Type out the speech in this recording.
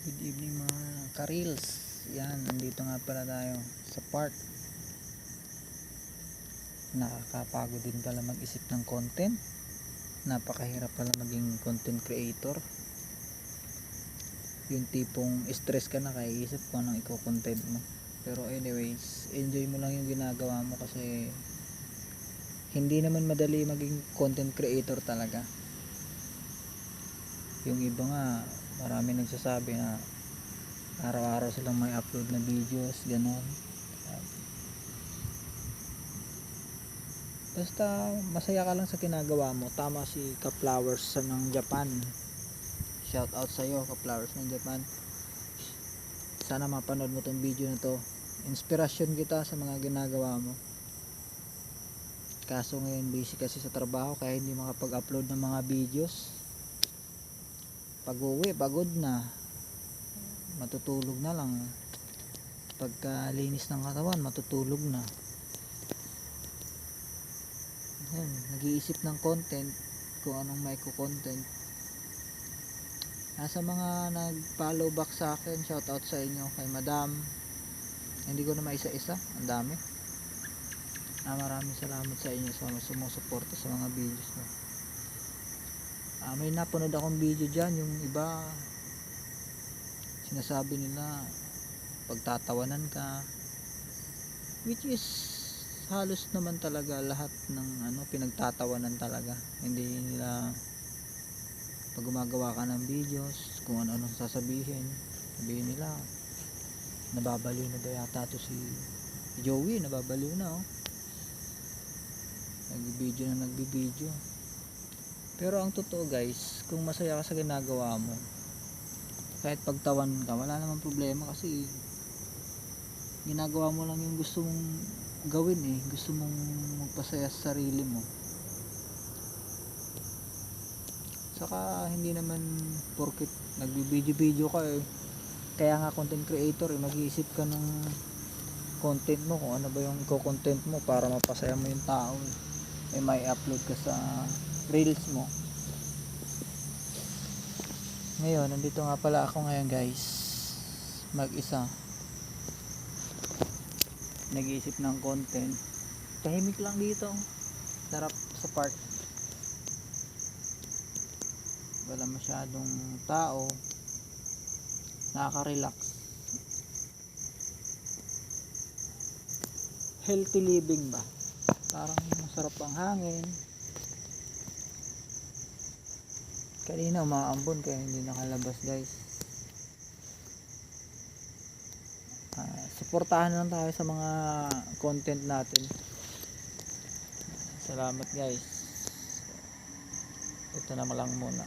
Good evening mga ka-reels. Yan, nandito nga pala tayo sa part. Nakakapagod din pala mag-isip ng content. Napakahirap pala maging content creator. Yung tipong stress ka na kaiisip kung anong i-content mo. Pero anyways, enjoy mo lang yung ginagawa mo kasi hindi naman madali maging content creator talaga. Yung iba nga, marami nagsasabi na araw-araw silang may upload na videos, ganon. Basta masaya ka lang sa ginagawa mo. Tama si Ka-Flowers sa ng Japan. Shout out sa iyo, Ka-Flowers ng Japan. Sana mapanood mo tong video na to. Inspirasyon kita sa mga ginagawa mo. Kaso ngayon busy kasi sa trabaho kaya hindi makapag-upload ng mga videos. Pag uwi, pagod na. Matutulog na lang. Pagkalinis ng katawan, matutulog na. Yan, nag-iisip ng content kung anong may content. Nasa mga nag-follow back sa akin, shout out sa inyo kay Madam. Hindi ko na maisa-isa, ang dami. Maraming salamat sa inyo sa sumusuporta sa mga videos mo. May napanood akong video dyan, yung iba sinasabi nila pagtatawanan ka, which is halos naman talaga lahat ng pinagtatawanan talaga. Hindi nila pag gumagawa ka ng videos kung ano-anong sabihin nila nababaliw na daw yata to si Joey, nababaliw na nagbibideo. Pero ang totoo guys, kung masaya ka sa ginagawa mo, kahit pagtawan ka wala namang problema kasi ginagawa mo lang yung gusto mong gawin gusto mong magpasaya sa sarili mo. Saka hindi naman porket nagbibideo ka kaya nga content creator mag-iisip ka ng content mo kung ano ba yung content mo para mapasaya mo yung tao may upload ka sa reels mo. Ngayon nandito nga pala ako ngayon guys, mag-isa, nag-iisip ng content. Tahimik lang dito, sarap sa park, wala masyadong tao, nakaka-relax, healthy living ba, parang masarap ang hangin. Kanina umaambon kaya hindi nakalabas guys. Suportahan lang tayo sa mga content natin. Salamat guys. Ito na lang muna.